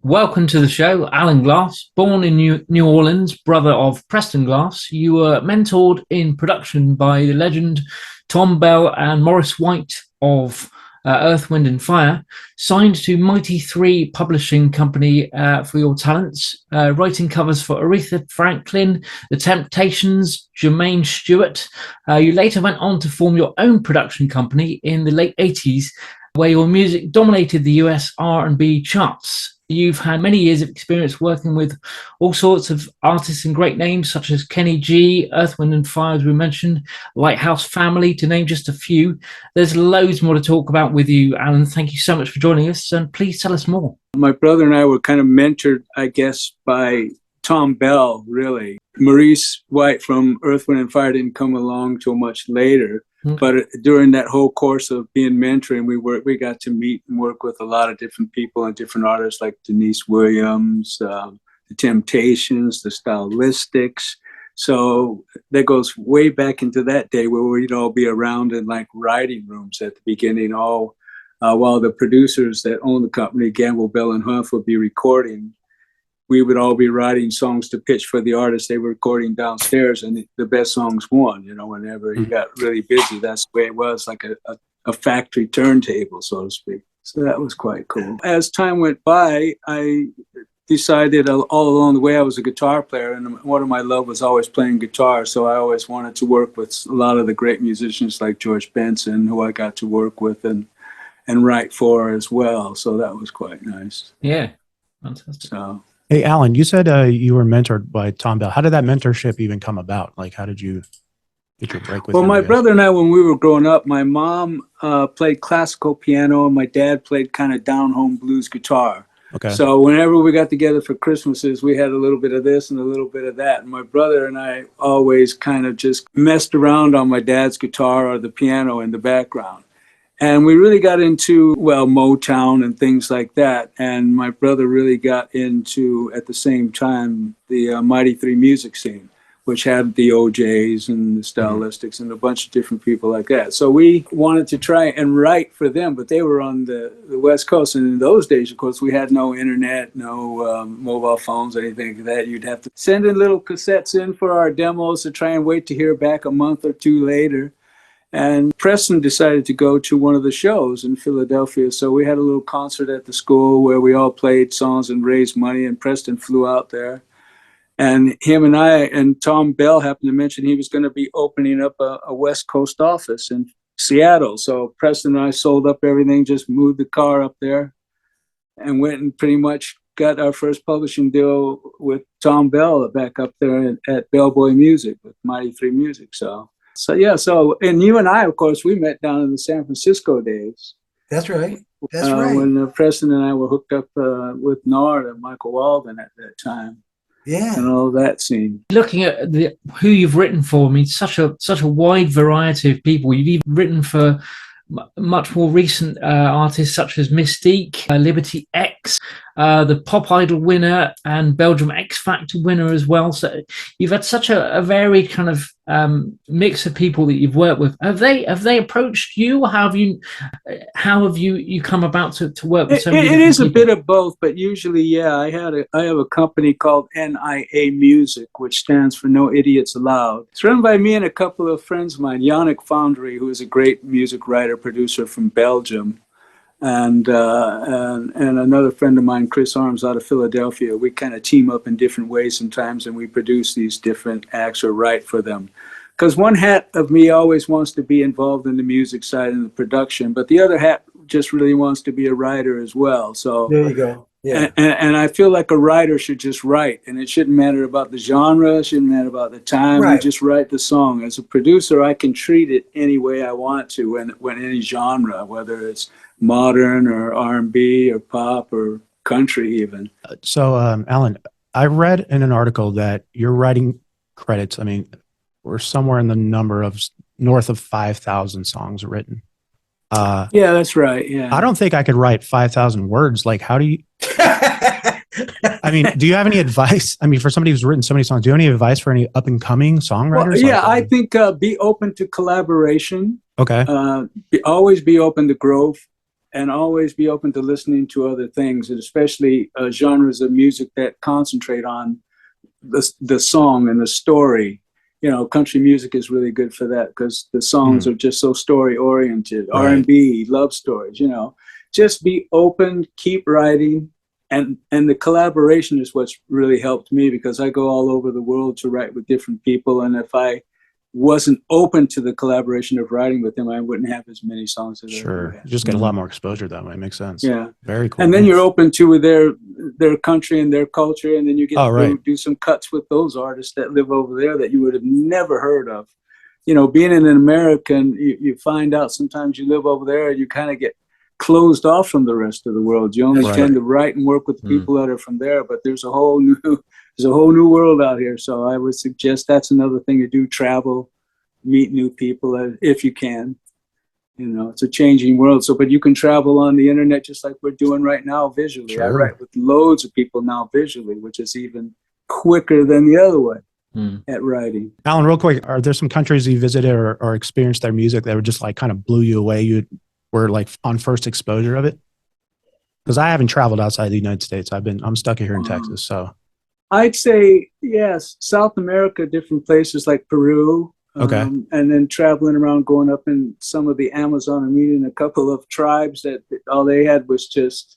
Welcome to the show, Alan Glass. Born in New Orleans, brother of Preston Glass, you were mentored in production by the legend Tom Bell and Maurice White of Earth, Wind and Fire, signed to Mighty 3 Publishing Company for your talents, writing covers for Aretha Franklin, The Temptations, Jermaine Stewart. You later went on to form your own production company in the late 80s, where your music dominated the US R&B charts. You've had many years of experience working with all sorts of artists and great names such as Kenny G, Earth, Wind and Fire, as we mentioned, Lighthouse Family, to name just a few. There's loads more to talk about with you, Alan. Thank you so much for joining us, and please tell us more. My brother and I were kind of mentored, I guess, by Tom Bell, really. Maurice White from Earth, Wind and Fire didn't come along till much later. But during that whole course of being mentoring, we got to meet and work with a lot of different people and different artists like Denise Williams, The Temptations, the Stylistics. So that goes way back into that day where we'd all be around in like writing rooms at the beginning, while the producers that own the company, Gamble, Bell and Huff, would be recording. We would all be writing songs to pitch for the artists they were recording downstairs, and the best songs won. You know, whenever you got really busy, that's the way it was, like a factory turntable, so to speak. So that was quite cool. As time went by, I decided all along the way I was a guitar player, and one of my love was always playing guitar. So I always wanted to work with a lot of the great musicians like George Benson, who I got to work with and write for as well. So that was quite nice. Yeah, fantastic. So. Hey, Alan, you said you were mentored by Tom Bell. How did that mentorship even come about? Like, how did you get your break with him? Well, my brother and I, when we were growing up, my mom played classical piano, and my dad played kind of down-home blues guitar. Okay. So whenever we got together for Christmases, we had a little bit of this and a little bit of that. And my brother and I always kind of just messed around on my dad's guitar or the piano in the background. And we really got into, Motown and things like that. And my brother really got into, at the same time, the Mighty 3 music scene, which had the OJs and the Stylistics and a bunch of different people like that. So we wanted to try and write for them, but they were on the West Coast. And in those days, of course, we had no internet, no mobile phones, anything like that. You'd have to send in little cassettes in for our demos to try and wait to hear back a month or two later. And Preston decided to go to one of the shows in Philadelphia. So we had a little concert at the school where we all played songs and raised money, and Preston flew out there. And him and I and Tom Bell happened to mention he was going to be opening up a West Coast office in Seattle. So Preston and I sold up everything, just moved the car up there and went and pretty much got our first publishing deal with Tom Bell back up there at Bellboy Music with Mighty 3 Music. And you and I, of course, we met down in the San Francisco days. That's right. That's right. When Preston and I were hooked up with Nard and Michael Walden at that time. Yeah. And all that scene. Looking at who you've written for, I mean, such a wide variety of people. You've even written for much more recent artists such as Mystique, Liberty X, the Pop Idol winner, and Belgium X Factor winner as well. So you've had such a varied kind of mix of people that you've worked with. Have they approached you? Or how have you come about to work with so many It is people? a bit of both, but usually, yeah, I have a company called NIA Music, which stands for No Idiots Allowed. It's run by me and a couple of friends of mine, Yannick Foundry, who is a great music writer, producer from Belgium, and another friend of mine, Chris Arms, out of Philadelphia. We kind of team up in different ways sometimes, and we produce these different acts or write for them. Because one hat of me always wants to be involved in the music side and the production, but the other hat just really wants to be a writer as well. So there you go. Yeah. And I feel like a writer should just write, and it shouldn't matter about the genre, it shouldn't matter about the time. Right. You just write the song. As a producer, I can treat it any way I want to, when any genre, whether it's modern or R&B or pop or country even. So, Alan, I read in an article that your writing credits, were somewhere in the number of north of 5,000 songs written. Yeah, that's right. Yeah. I don't think I could write 5,000 words. Like, how do you, do you have any advice? For somebody who's written so many songs, do you have any advice for any up and coming songwriters? I think be open to collaboration. Okay. Always be open to growth. and always be open to listening to other things, and especially genres of music that concentrate on the song and the story. You know, country music is really good for that because the songs are just so story oriented. Right. R&B, love stories. You know, just be open, keep writing, and the collaboration is what's really helped me, because I go all over the world to write with different people, and if I wasn't open to the collaboration of writing with them, I wouldn't have as many songs as I do Sure. have. You just get a lot more exposure that way. Makes sense. Yeah. Very cool. And then you're open to their country and their culture, and then you get to do some cuts with those artists that live over there that you would have never heard of. You know, being an American, you find out sometimes you live over there, you kind of get closed off from the rest of the world. You only tend to write and work with people that are from there, but there's a whole new world out here. So I would suggest that's another thing to do: travel, meet new people if you can. You know, it's a changing world. So, but you can travel on the internet just like we're doing right now visually. Sure. I write with loads of people now visually, which is even quicker than the other way at writing. Alan, real quick, are there some countries you visited or experienced their music that were just like kind of blew you away? You were like on first exposure of it? Because I haven't traveled outside the United States. I'm stuck here in Texas. So I'd say yes, South America, different places like Peru. Okay. And then traveling around, going up in some of the Amazon and meeting a couple of tribes that all they had was just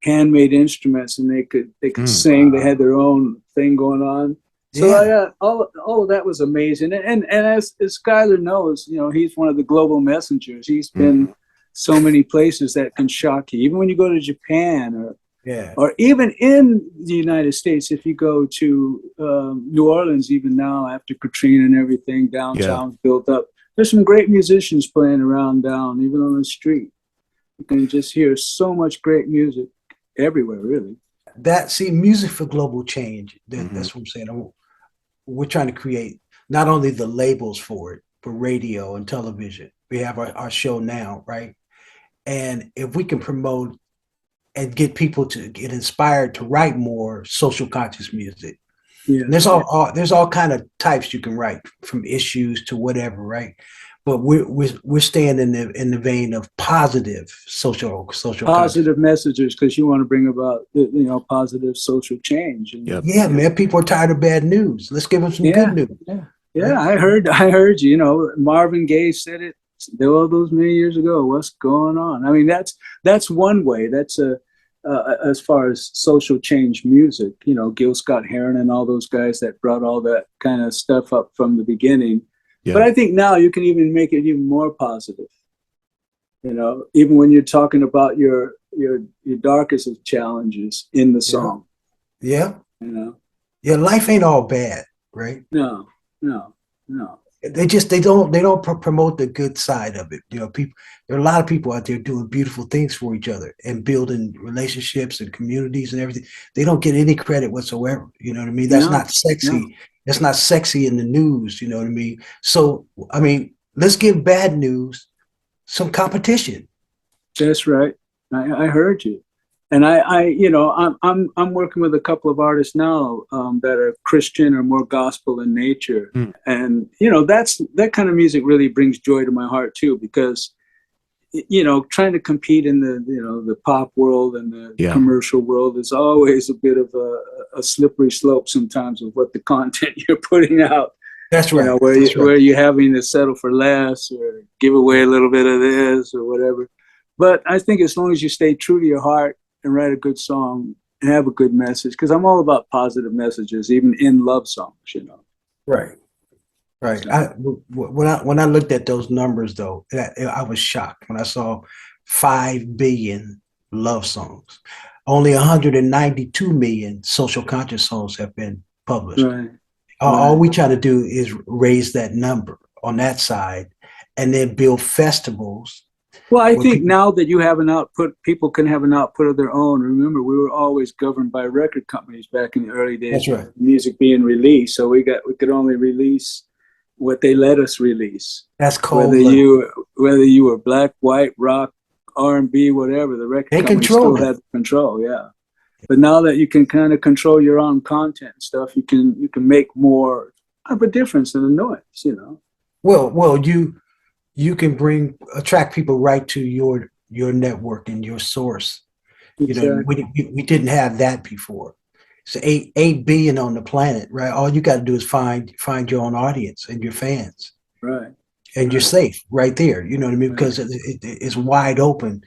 handmade instruments, and they could sing. They had their own thing going on. So all of that was amazing. And as Skyler knows, you know, he's one of the global messengers. He's been so many places that can shock you. Even when you go to Japan or even in the United States, if you go to New Orleans, even now after Katrina and everything, downtown's built up. There's some great musicians playing around down, even on the street. You can just hear so much great music everywhere, really. Music for global change. That's what I'm saying. We're trying to create not only the labels for it, but radio and television. We have our show now, right? And if we can promote and get people to get inspired to write more social conscious music. Yeah. And there's all kind of types you can write, from issues to whatever, right? But we're staying in the vein of positive social positive messages, because you want to bring about positive social change. Yeah, man, people are tired of bad news. Let's give them some good news. Yeah, I heard you. You know, Marvin Gaye said it all those many years ago. What's going on? I mean, that's one way. That's as far as social change music. You know, Gil Scott-Heron and all those guys that brought all that kind of stuff up from the beginning. Yeah. But I think now you can even make it even more positive. You know, even when you're talking about your darkest of challenges in the song. Yeah. You know. Yeah, life ain't all bad, right? No. They don't promote the good side of it. You know, there are a lot of people out there doing beautiful things for each other and building relationships and communities and everything. They don't get any credit whatsoever. You know what I mean? That's not sexy. No. That's not sexy in the news. You know what I mean? So, I mean, let's give bad news some competition. That's right. I heard you. And I'm working with a couple of artists now that are Christian or more gospel in nature. And, that kind of music really brings joy to my heart too, because, trying to compete in the pop world and the commercial world is always a bit of a slippery slope sometimes of what the content you're putting out. That's right. Where you're having to settle for less or give away a little bit of this or whatever. But I think as long as you stay true to your heart and write a good song and have a good message, because I'm all about positive messages, even in love songs, Right. When I looked at those numbers, though, I was shocked when I saw 5 billion love songs. Only 192 million social conscious songs have been published. Right. All we try to do is raise that number on that side, and then build festivals. Well, I think now that you have an output, people can have an output of their own. Remember, we were always governed by record companies back in the early days. That's right. Of music being released, so we could only release what they let us release. That's cold. Whether you were black, white, rock, R&B, whatever, the record company still had control. Yeah. But now that you can kind of control your own content and stuff, you can make more of a difference than a noise. Well, you can attract people right to your network and your source. Exactly. You know, we didn't have that before. So 8 billion on the planet, right? All you got to do is find your own audience and your fans, Right. and you're safe right there. You know what I mean? Because it's wide open.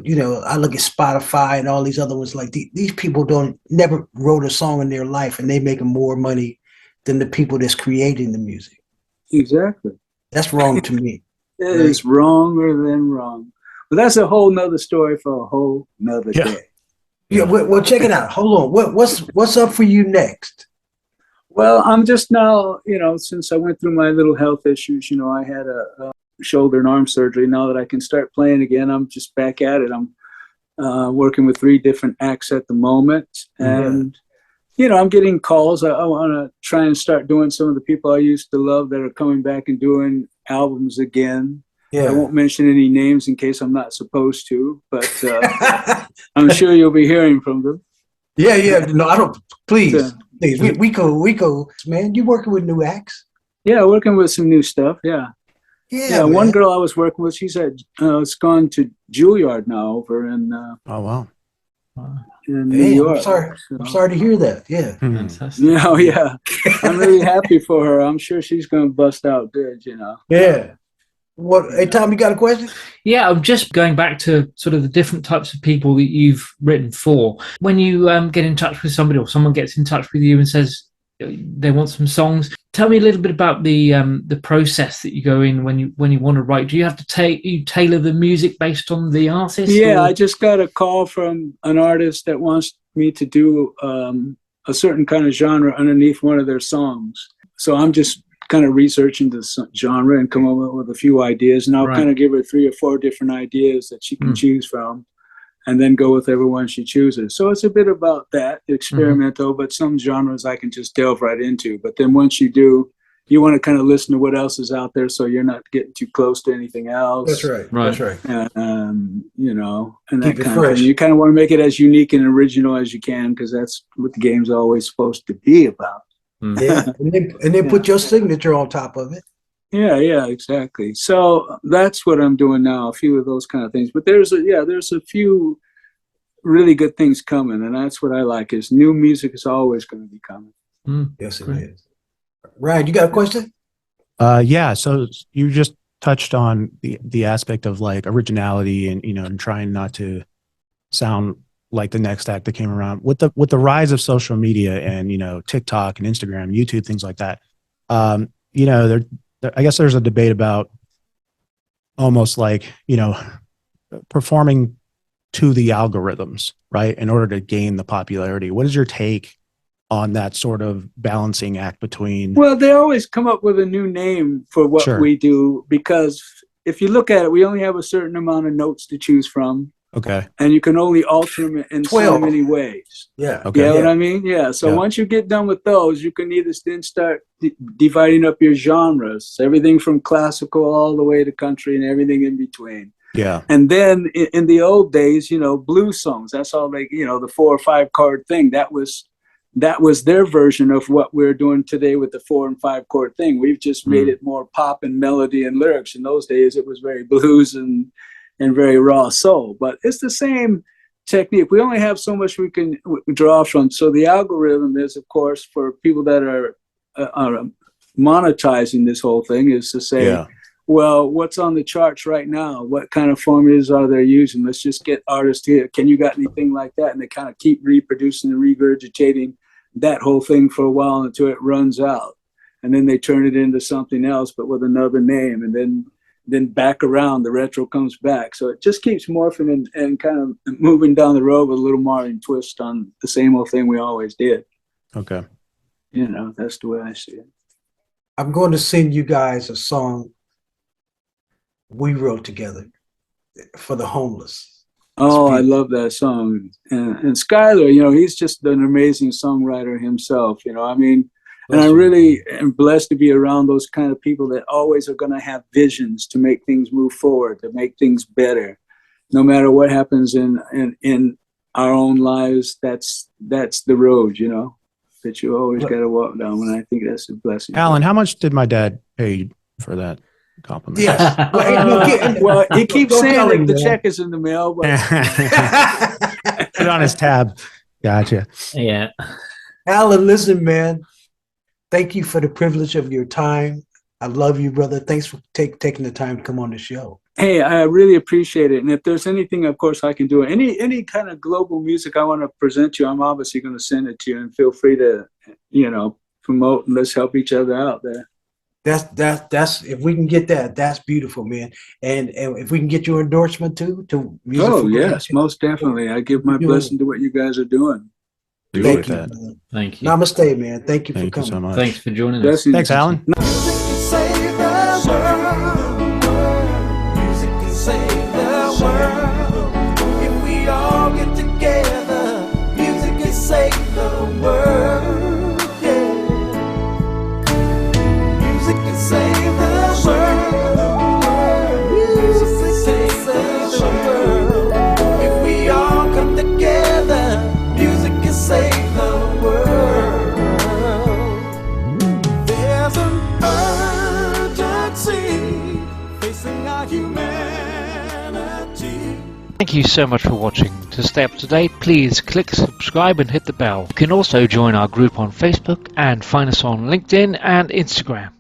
You know, I look at Spotify and all these other ones. Like these people never wrote a song in their life, and they making more money than the people that's creating the music. Exactly. That's wrong to me. It is wronger than wrong. But that's a whole nother story for a whole nother day. Yeah. Well, check it out. Hold on. What's up for you next? Well, I'm just now, you know, since I went through my little health issues, you know, I had a shoulder and arm surgery. Now that I can start playing again, I'm just back at it. I'm working with 3 different acts at the moment. And, you know, I'm getting calls. I want to try and start doing some of the people I used to love that are coming back and doing albums again. Yeah. I won't mention any names in case I'm not supposed to, but I'm sure you'll be hearing from them. Yeah. No, I don't. Please. We go, man. You working with new acts? Yeah, working with some new stuff. Yeah. Yeah. One girl I was working with, she said it's gone to Juilliard now over in Oh wow. in New York. I'm sorry to hear that. Yeah. Fantastic. Yeah. I'm really happy for her. I'm sure she's going to bust out good, you know. Yeah. What? Hey, Tom, you got a question? Yeah, I'm just going back to sort of the different types of people that you've written for. When you get in touch with somebody, or someone gets in touch with you and says they want some songs, tell me a little bit about the process that you go in when you want to write. Do you have to you tailor the music based on the artist? Yeah, I just got a call from an artist that wants me to do a certain kind of genre underneath one of their songs. So I'm just kind of researching the genre and come up with a few ideas, and I'll kind of give her 3 or 4 different ideas that she can choose from, and then go with every one she chooses. So it's a bit about that, experimental, but some genres I can just delve right into. But then once you do, you want to kind of listen to what else is out there, so you're not getting too close to anything else. That's right. That's right. You know, and that Keep it kind fresh. of thing. You kind of want to make it as unique and original as you can, because that's what the game's always supposed to be about. Yeah, and then put your signature on top of it. Yeah, exactly. So that's what I'm doing now, a few of those kind of things. But there's a few really good things coming, and that's what I like, is new music is always going to be coming. Yes, it is. Ryan, you got a question? Yeah. So you just touched on the aspect of like originality and, you know, and trying not to sound like the next act that came around with the rise of social media and, you know, TikTok and Instagram, YouTube, things like that. You know, I guess there's a debate about almost like, you know, performing to the algorithms, right, in order to gain the popularity. What is your take on that sort of balancing act between? Well, they always come up with a new name for what we do, because if you look at it, we only have a certain amount of notes to choose from. Okay. And you can only alter them in so many ways. Yeah. Okay. You know what I mean? Yeah. So once you get done with those, you can either then start dividing up your genres, everything from classical all the way to country and everything in between. Yeah. And then in the old days, you know, blues songs, that's all they, you know, the 4 or 5 chord thing, that was their version of what we're doing today with the 4 and 5 chord thing. We've just made it more pop and melody and lyrics. In those days, it was very blues and very raw soul, but it's the same technique. We only have so much we can draw from. So the algorithm is, of course, for people that are monetizing this whole thing, is to say, well, what's on the charts right now? What kind of formulas are they using? Let's just get artists here. Can you got anything like that? And they kind of keep reproducing and regurgitating that whole thing for a while until it runs out. And then they turn it into something else, but with another name. And then back around, the retro comes back. So it just keeps morphing and kind of moving down the road with a little modern twist on the same old thing we always did. Okay. You know, that's the way I see it. I'm going to send you guys a song we wrote together for the homeless. Oh, I love that song. And Skyler, you know, he's just an amazing songwriter himself. You know, I mean, and I really am blessed to be around those kind of people that always are going to have visions to make things move forward, to make things better. No matter what happens in our own lives, that's the road, you know, that you always got to walk down. And I think that's a blessing. Alan, how much did my dad pay you for that? compliment. Yes. Well, he keeps Don't saying tell that him, the man. check is in the mail, but Put it on his tab. Gotcha. Yeah. Alan, listen, man. Thank you for the privilege of your time. I love you, brother. Thanks for taking the time to come on the show. hey, I really appreciate it. And if there's anything, of course, I can do, any kind of global music I want to present you, I'm obviously going to send it to you, and feel free to, promote, and let's help each other out there. That's if we can get that, that's beautiful, man. And if we can get your endorsement too to music. Oh, for yes, most definitely. I give my blessing to what you guys are doing. Thank you. That. Thank you. Namaste, man. Thank you for Thank you coming. so much. Thanks for joining us. Blessings. Thanks, Alan. Music can save the world. If we all get together, music can save the world. Yeah. Music can save the world. Music can save the world. If we all come together, music can save the world. There's an urgency facing our humanity. Thank you so much for watching. To stay up to date, please click subscribe and hit the bell. You can also join our group on Facebook and find us on LinkedIn and Instagram.